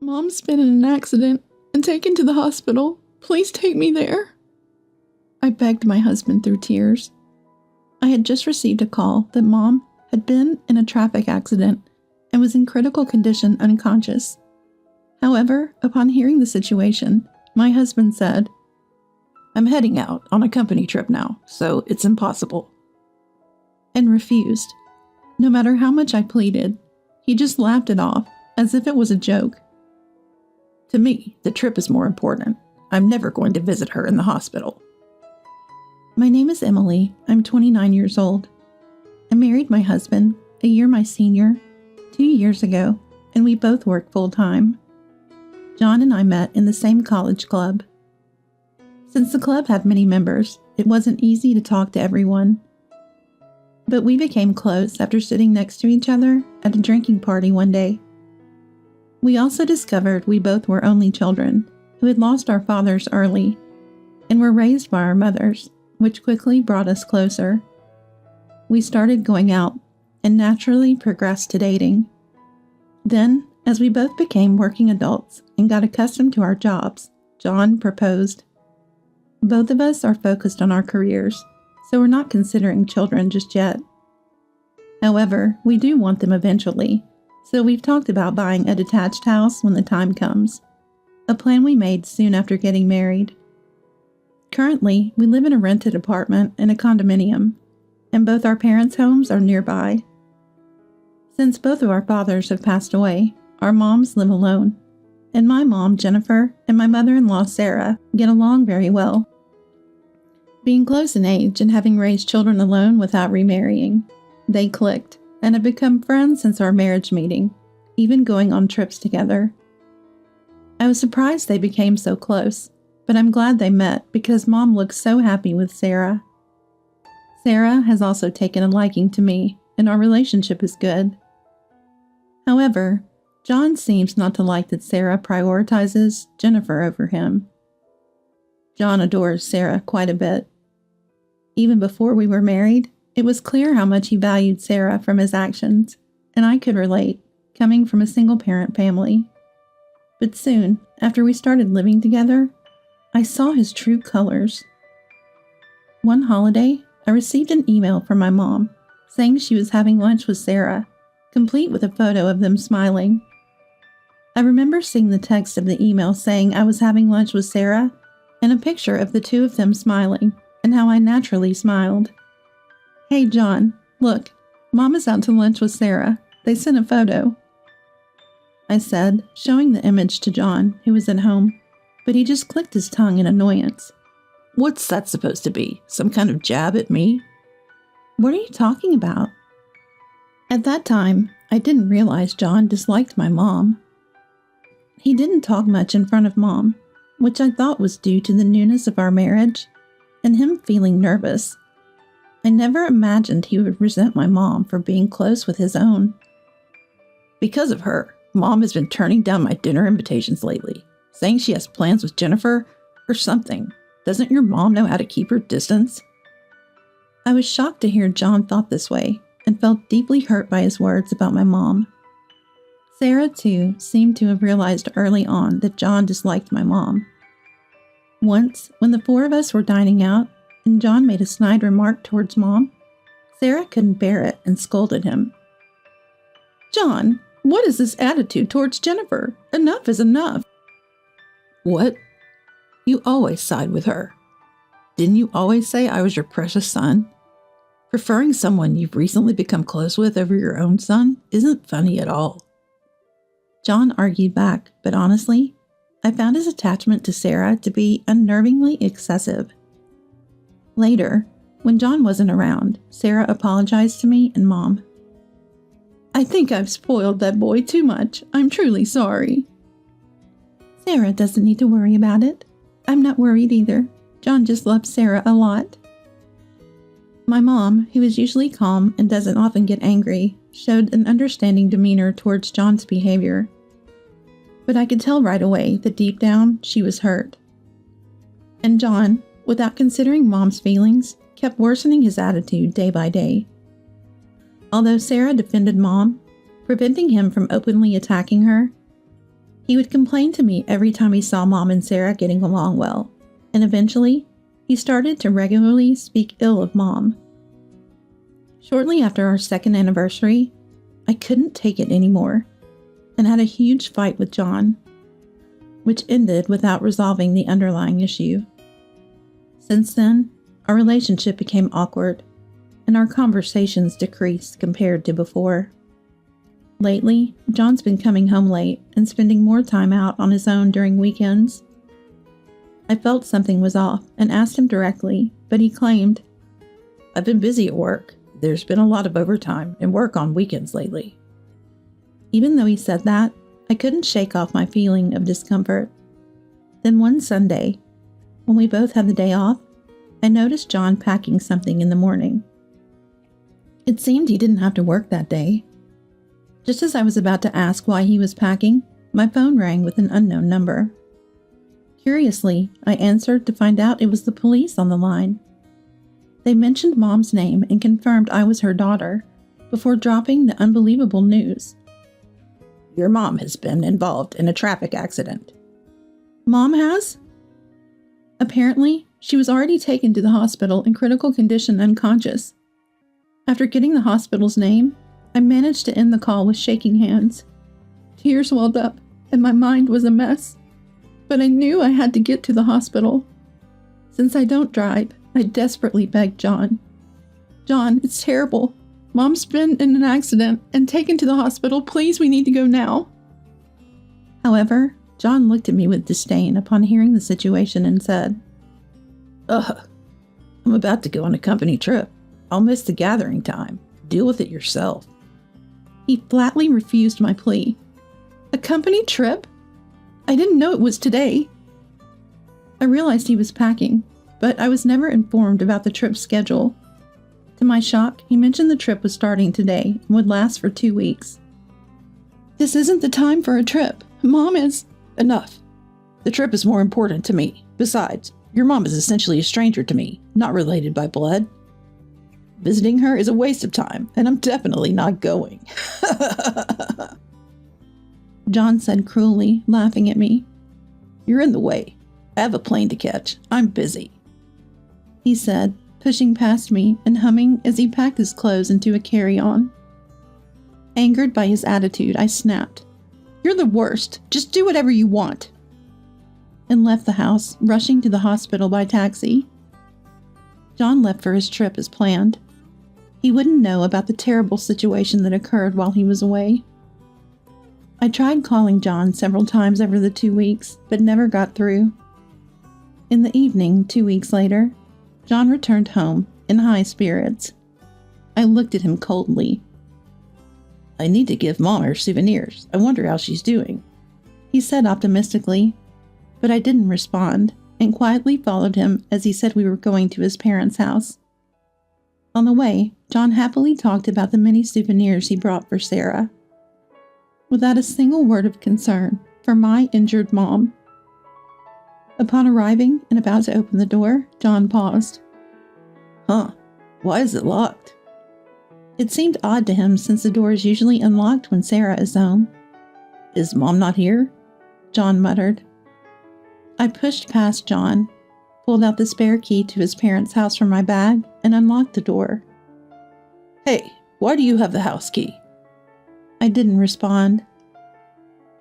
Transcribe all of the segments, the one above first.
Mom's been in an accident and taken to the hospital. Please take me there. I begged my husband through tears. I had just received a call that Mom had been in a traffic accident and was in critical condition unconscious. However, upon hearing the situation, my husband said, "I'm heading out on a company trip now, so it's impossible," and refused. No matter how much I pleaded, he just laughed it off as if it was a joke. To me, the trip is more important. I'm never going to visit her in the hospital. My name is Emily. I'm 29 years old. I married my husband, a year my senior, 2 years ago, and we both work full-time. John and I met in the same college club. Since the club had many members, it wasn't easy to talk to everyone. But we became close after sitting next to each other at a drinking party one day. We also discovered we both were only children who had lost our fathers early and were raised by our mothers, which quickly brought us closer. We started going out and naturally progressed to dating. Then, as we both became working adults and got accustomed to our jobs, John proposed. Both of us are focused on our careers, so we're not considering children just yet. However, we do want them eventually, so we've talked about buying a detached house when the time comes, a plan we made soon after getting married. Currently, we live in a rented apartment in a condominium, and both our parents' homes are nearby. Since both of our fathers have passed away, our moms live alone, and my mom, Jennifer, and my mother-in-law, Sarah, get along very well. Being close in age and having raised children alone without remarrying, they clicked and have become friends since our marriage meeting, even going on trips together. I was surprised they became so close, but I'm glad they met because Mom looks so happy with Sarah. Sarah has also taken a liking to me, and our relationship is good. However, John seems not to like that Sarah prioritizes Jennifer over him. John adores Sarah quite a bit. Even before we were married, it was clear how much he valued Sarah from his actions, and I could relate, coming from a single-parent family. But soon, after we started living together, I saw his true colors. One holiday, I received an email from my mom saying she was having lunch with Sarah, complete with a photo of them smiling. I remember seeing the text of the email saying I was having lunch with Sarah and a picture of the two of them smiling and how I naturally smiled. "Hey, John, look, Mom is out to lunch with Sarah. They sent a photo," I said, showing the image to John, who was at home, but he just clicked his tongue in annoyance. "What's that supposed to be? Some kind of jab at me?" "What are you talking about?" At that time, I didn't realize John disliked my mom. He didn't talk much in front of Mom, which I thought was due to the newness of our marriage and him feeling nervous. I never imagined he would resent my mom for being close with his own. "Because of her, Mom has been turning down my dinner invitations lately, saying she has plans with Jennifer or something. Doesn't your mom know how to keep her distance?" I was shocked to hear John thought this way and felt deeply hurt by his words about my mom. Sarah, too, seemed to have realized early on that John disliked my mom. Once, when the four of us were dining out, and John made a snide remark towards Mom, Sarah couldn't bear it and scolded him. "John, what is this attitude towards Jennifer? Enough is enough." "What? You always side with her. Didn't you always say I was your precious son? Preferring someone you've recently become close with over your own son isn't funny at all." John argued back, but honestly, I found his attachment to Sarah to be unnervingly excessive. Later, when John wasn't around, Sarah apologized to me and Mom. "I think I've spoiled that boy too much. I'm truly sorry." "Sarah doesn't need to worry about it. I'm not worried either. John just loves Sarah a lot." My mom, who is usually calm and doesn't often get angry, showed an understanding demeanor towards John's behavior. But I could tell right away that deep down she was hurt. And John, without considering Mom's feelings, kept worsening his attitude day by day. Although Sarah defended Mom, preventing him from openly attacking her, He would complain to me every time he saw Mom and Sarah getting along well, and eventually, he started to regularly speak ill of Mom. Shortly after our second anniversary, I couldn't take it anymore and had a huge fight with John, which ended without resolving the underlying issue. Since then, our relationship became awkward and our conversations decreased compared to before. Lately, John's been coming home late and spending more time out on his own during weekends. I felt something was off and asked him directly, but he claimed, "I've been busy at work. There's been a lot of overtime and work on weekends lately." Even though he said that, I couldn't shake off my feeling of discomfort. Then one Sunday, when we both had the day off, I noticed John packing something in the morning. It seemed he didn't have to work that day. Just as I was about to ask why he was packing, my phone rang with an unknown number. Curiously, I answered to find out it was the police on the line. They mentioned Mom's name and confirmed I was her daughter, before dropping the unbelievable news. "Your mom has been involved in a traffic accident." Mom has? Apparently, she was already taken to the hospital in critical condition unconscious. After getting the hospital's name, I managed to end the call with shaking hands. Tears welled up, and my mind was a mess. But I knew I had to get to the hospital. Since I don't drive, I desperately begged John. "John, it's terrible. Mom's been in an accident and taken to the hospital. Please, we need to go now." However, John looked at me with disdain upon hearing the situation and said, "Ugh, I'm about to go on a company trip. I'll miss the gathering time. Deal with it yourself." He flatly refused my plea. "A company trip? I didn't know it was today." I realized he was packing, but I was never informed about the trip schedule. To my shock, he mentioned the trip was starting today and would last for 2 weeks. "This isn't the time for a trip. Mom is—" "Enough. The trip is more important to me. Besides, your mom is essentially a stranger to me, not related by blood. Visiting her is a waste of time, and I'm definitely not going." John said cruelly, laughing at me. "You're in the way. I have a plane to catch. I'm busy," he said, pushing past me and humming as he packed his clothes into a carry-on. Angered by his attitude, I snapped, "You're the worst. Just do whatever you want," and left the house, rushing to the hospital by taxi. John left for his trip as planned. He wouldn't know about the terrible situation that occurred while he was away. I tried calling John several times over the 2 weeks, but never got through. In the evening, 2 weeks later, John returned home in high spirits. I looked at him coldly. "I need to give Mom her souvenirs. I wonder how she's doing," he said optimistically, but I didn't respond and quietly followed him as he said we were going to his parents' house. On the way, John happily talked about the many souvenirs he brought for Sarah, without a single word of concern for my injured mom. Upon arriving and about to open the door, John paused. "Huh, why is it locked?" It seemed odd to him since the door is usually unlocked when Sarah is home. "Is Mom not here?" John muttered. I pushed past John, pulled out the spare key to his parents' house from my bag, and unlocked the door. "Hey, why do you have the house key?" I didn't respond.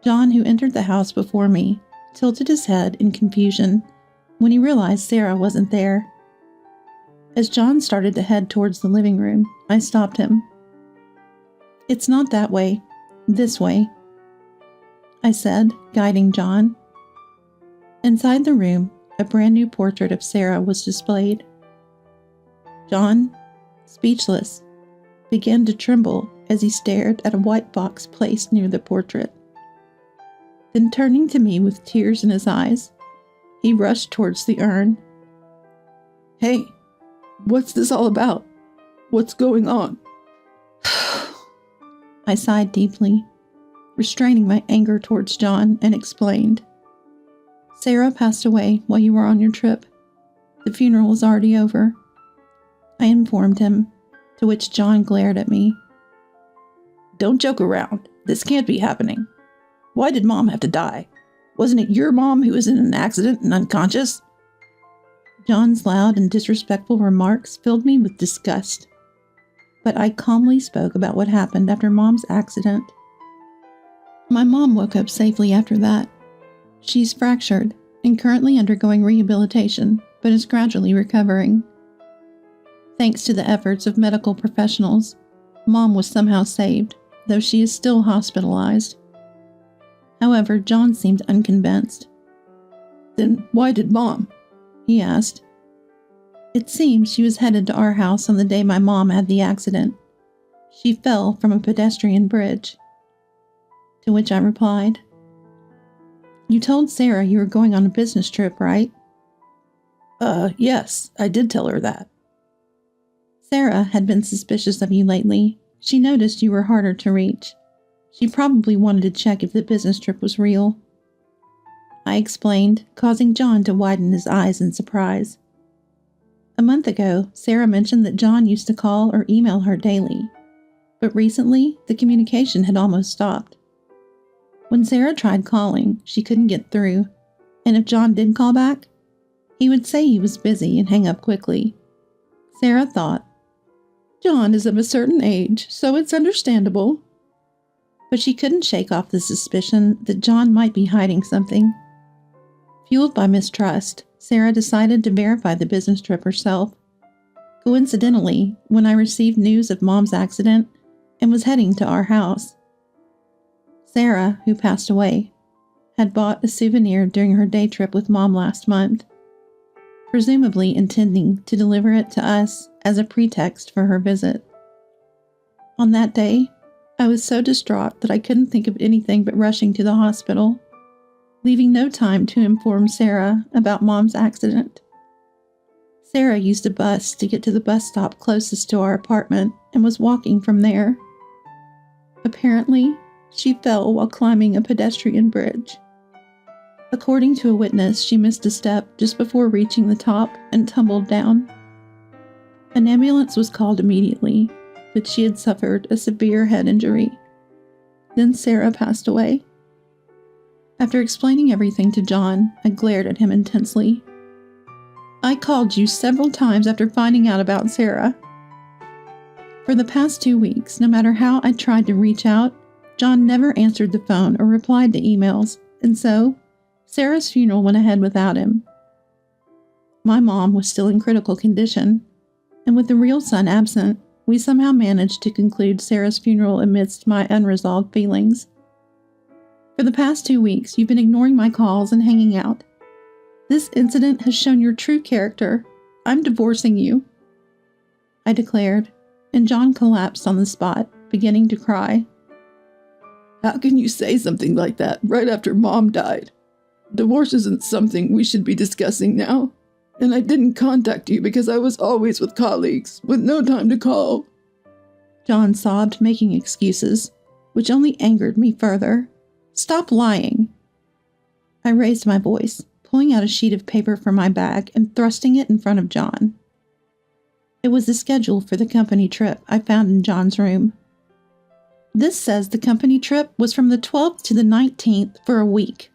John, who entered the house before me, tilted his head in confusion when he realized Sarah wasn't there. As John started to head towards the living room, I stopped him. "It's not that way. This way," I said, guiding John. Inside the room, a brand new portrait of Sarah was displayed. John, speechless, began to tremble as he stared at a white box placed near the portrait. Then turning to me with tears in his eyes, he rushed towards the urn. "Hey, what's this all about? What's going on?" I sighed deeply, restraining my anger towards John, and explained. "Sarah passed away while you were on your trip. The funeral was already over," I informed him, to which John glared at me. "Don't joke around. This can't be happening. Why did Mom have to die? Wasn't it your mom who was in an accident and unconscious? John's loud and disrespectful remarks filled me with disgust. But I calmly spoke about what happened after Mom's accident. My mom woke up safely after that. She's fractured and currently undergoing rehabilitation, but is gradually recovering. Thanks to the efforts of medical professionals, Mom was somehow saved, though she is still hospitalized. However, John seemed unconvinced. Then why did Mom? He asked. It seems she was headed to our house on the day my mom had the accident. She fell from a pedestrian bridge. To which I replied, You told Sarah you were going on a business trip, right? Yes, I did tell her that. Sarah had been suspicious of you lately. She noticed you were harder to reach. She probably wanted to check if the business trip was real. I explained, causing John to widen his eyes in surprise. A month ago, Sarah mentioned that John used to call or email her daily, but recently the communication had almost stopped. When Sarah tried calling, she couldn't get through, and if John did call back, he would say he was busy and hang up quickly. Sarah thought, John is of a certain age, so it's understandable. But she couldn't shake off the suspicion that John might be hiding something. Fueled by mistrust, Sarah decided to verify the business trip herself. Coincidentally, when I received news of Mom's accident and was heading to our house, Sarah, who passed away, had bought a souvenir during her day trip with Mom last month, presumably intending to deliver it to us as a pretext for her visit. On that day, I was so distraught that I couldn't think of anything but rushing to the hospital, leaving no time to inform Sarah about Mom's accident. Sarah used a bus to get to the bus stop closest to our apartment and was walking from there. Apparently, she fell while climbing a pedestrian bridge. According to a witness, she missed a step just before reaching the top and tumbled down. An ambulance was called immediately, but she had suffered a severe head injury. Then Sarah passed away. After explaining everything to John, I glared at him intensely. I called you several times after finding out about Sarah. For the past 2 weeks, no matter how I tried to reach out, John never answered the phone or replied to emails, and so Sarah's funeral went ahead without him. My mom was still in critical condition, and with the real son absent, we somehow managed to conclude Sarah's funeral amidst my unresolved feelings. For the past 2 weeks, you've been ignoring my calls and hanging out. This incident has shown your true character. I'm divorcing you, I declared, and John collapsed on the spot, beginning to cry. How can you say something like that right after Mom died? Divorce isn't something we should be discussing now. And I didn't contact you because I was always with colleagues, with no time to call. John sobbed, making excuses, which only angered me further. Stop lying. I raised my voice, pulling out a sheet of paper from my bag and thrusting it in front of John. It was the schedule for the company trip I found in John's room. This says the company trip was from the 12th to the 19th for a week.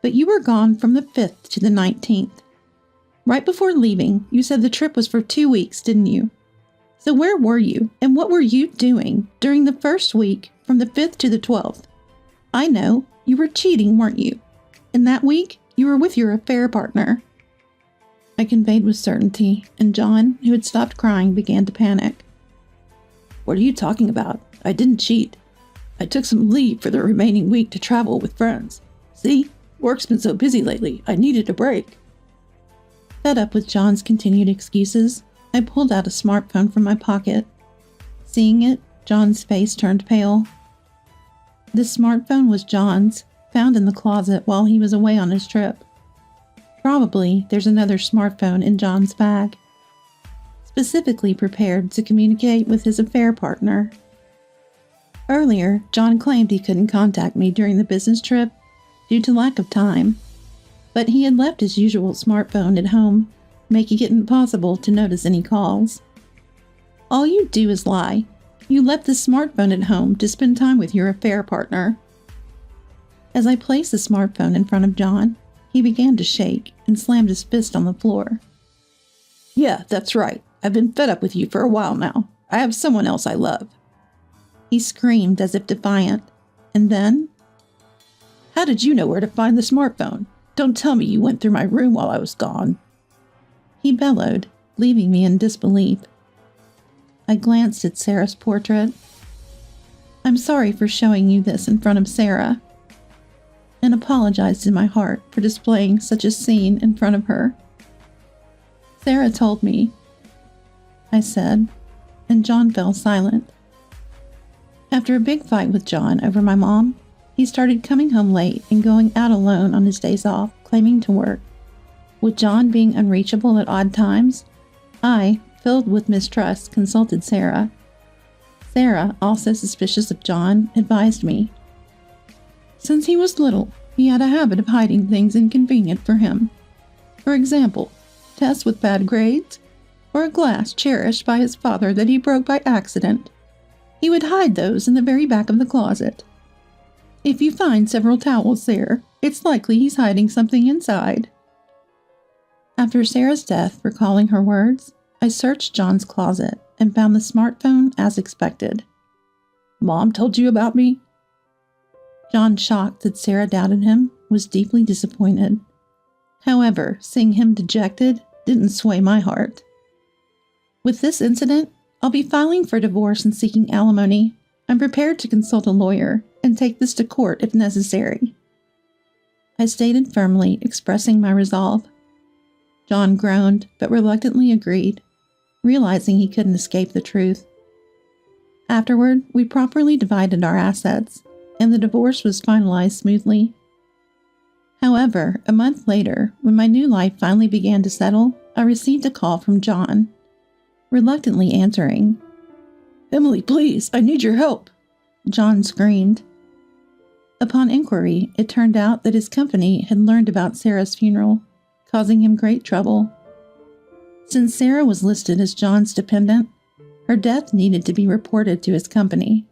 But you were gone from the 5th to the 19th. Right before leaving, you said the trip was for 2 weeks, didn't you? So where were you, and what were you doing during the first week from the 5th to the 12th? I know, you were cheating, weren't you? And that week, you were with your affair partner. I conveyed with certainty, and John, who had stopped crying, began to panic. What are you talking about? I didn't cheat. I took some leave for the remaining week to travel with friends. See? Work's been so busy lately, I needed a break. Fed up with John's continued excuses, I pulled out a smartphone from my pocket. Seeing it, John's face turned pale. The smartphone was John's, found in the closet while he was away on his trip. Probably there's another smartphone in John's bag, specifically prepared to communicate with his affair partner. Earlier, John claimed he couldn't contact me during the business trip due to lack of time, but he had left his usual smartphone at home, making it impossible to notice any calls. All you do is lie. You left the smartphone at home to spend time with your affair partner. As I placed the smartphone in front of John, he began to shake and slammed his fist on the floor. "Yeah, that's right. I've been fed up with you for a while now. I have someone else I love." He screamed as if defiant, and then, "How did you know where to find the smartphone? Don't tell me you went through my room while I was gone." He bellowed, leaving me in disbelief. I glanced at Sarah's portrait. "I'm sorry for showing you this in front of Sarah," and apologized in my heart for displaying such a scene in front of her. "Sarah told me," I said, and John fell silent. After a big fight with John over my mom, he started coming home late and going out alone on his days off, claiming to work. With John being unreachable at odd times, I, filled with mistrust, consulted Sarah. Sarah, also suspicious of John, advised me. Since he was little, he had a habit of hiding things inconvenient for him. For example, tests with bad grades, or a glass cherished by his father that he broke by accident. He would hide those in the very back of the closet. If you find several towels there, it's likely he's hiding something inside." After Sarah's death, recalling her words, I searched John's closet and found the smartphone as expected. "Mom told you about me?" John, shocked that Sarah doubted him, was deeply disappointed. However, seeing him dejected didn't sway my heart. With this incident, I'll be filing for divorce and seeking alimony. I'm prepared to consult a lawyer and take this to court if necessary." I stated firmly, expressing my resolve. John groaned, but reluctantly agreed, realizing he couldn't escape the truth. Afterward, we properly divided our assets, and the divorce was finalized smoothly. However, a month later, when my new life finally began to settle, I received a call from John. Reluctantly answering, "Emily, please, I need your help," John screamed. Upon inquiry, it turned out that his company had learned about Sarah's funeral, causing him great trouble. Since Sarah was listed as John's dependent, her death needed to be reported to his company,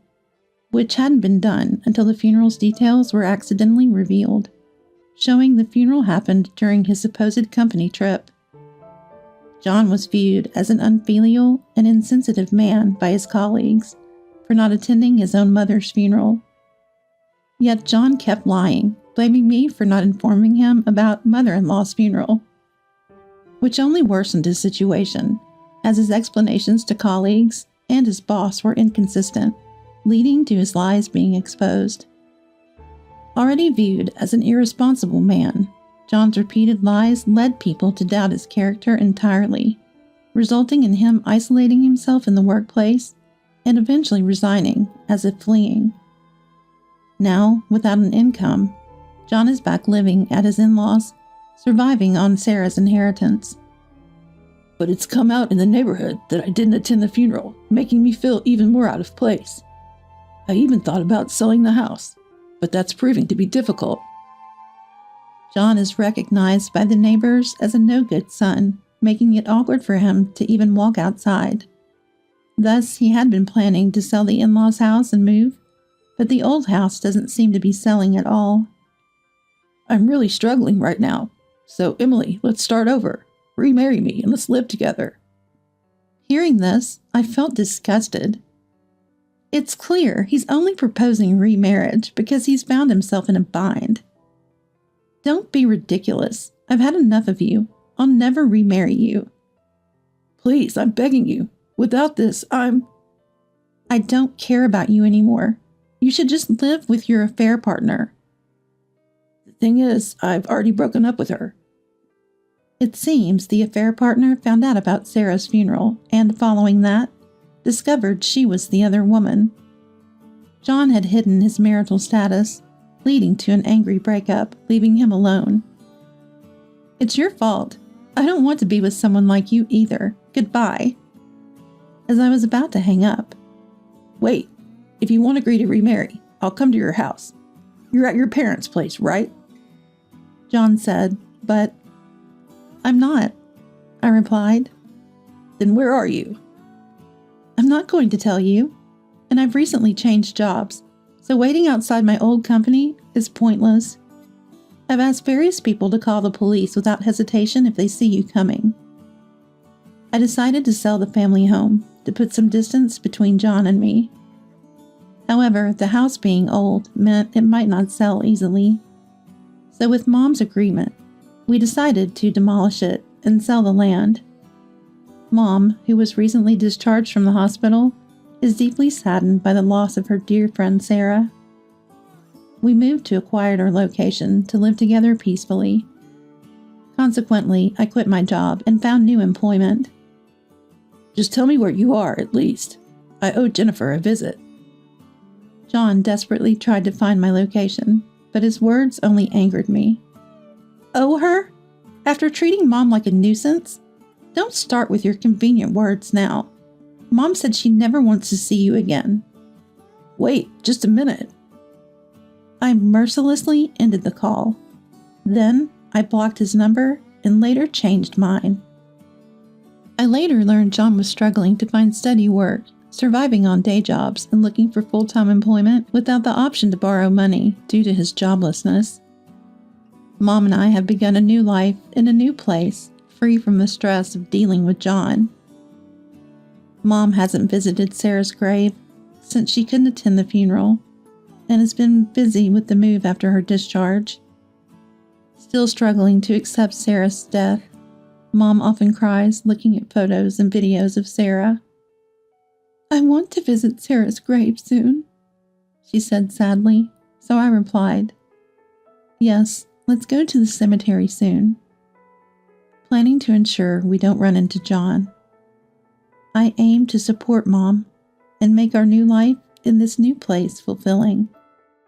which hadn't been done until the funeral's details were accidentally revealed, showing the funeral happened during his supposed company trip. John was viewed as an unfilial and insensitive man by his colleagues for not attending his own mother's funeral. Yet John kept lying, blaming me for not informing him about mother-in-law's funeral, which only worsened his situation, as his explanations to colleagues and his boss were inconsistent, leading to his lies being exposed. Already viewed as an irresponsible man, John's repeated lies led people to doubt his character entirely, resulting in him isolating himself in the workplace and eventually resigning, as if fleeing. Now, without an income, John is back living at his in-laws, surviving on Sarah's inheritance. "But it's come out in the neighborhood that I didn't attend the funeral, making me feel even more out of place. I even thought about selling the house, but that's proving to be difficult." John is recognized by the neighbors as a no-good son, making it awkward for him to even walk outside. Thus, he had been planning to sell the in-laws' house and move, but the old house doesn't seem to be selling at all. "I'm really struggling right now, so Emily, let's start over. Remarry me and let's live together." Hearing this, I felt disgusted. It's clear he's only proposing remarriage because he's found himself in a bind. Don't be ridiculous. I've had enough of you. I'll never remarry you. "Please, I'm begging you. Without this, I don't care about you anymore. You should just live with your affair partner." "The thing is, I've already broken up with her." It seems the affair partner found out about Sarah's funeral and, following that, discovered she was the other woman. John had hidden his marital status, leading to an angry breakup, leaving him alone. "It's your fault. I don't want to be with someone like you either. Goodbye." As I was about to hang up, "Wait, if you won't agree to remarry, I'll come to your house. You're at your parents' place, right?" John said, "But..." "I'm not," I replied. "Then where are you?" "I'm not going to tell you, and I've recently changed jobs, so waiting outside my old company is pointless. I've asked various people to call the police without hesitation if they see you coming. I decided to sell the family home to put some distance between John and me. However, the house being old meant it might not sell easily. So with Mom's agreement, we decided to demolish it and sell the land. Mom, who was recently discharged from the hospital, is deeply saddened by the loss of her dear friend Sarah. We moved to a quieter location to live together peacefully. Consequently, I quit my job and found new employment. Just tell me where you are, at least. I owe Jennifer a visit. John desperately tried to find my location, but his words only angered me. Owe her? After treating Mom like a nuisance? Don't start with your convenient words now. Mom said she never wants to see you again. Wait, just a minute. I mercilessly ended the call. Then I blocked his number and later changed mine. I later learned John was struggling to find steady work, surviving on day jobs and looking for full-time employment without the option to borrow money due to his joblessness. Mom and I have begun a new life in a new place, free from the stress of dealing with John. Mom hasn't visited Sarah's grave since she couldn't attend the funeral and has been busy with the move after her discharge. Still struggling to accept Sarah's death, Mom often cries looking at photos and videos of Sarah. I want to visit Sarah's grave soon, she said sadly, so I replied, yes, let's go to the cemetery soon, planning to ensure we don't run into John. I aim to support Mom and make our new life in this new place fulfilling.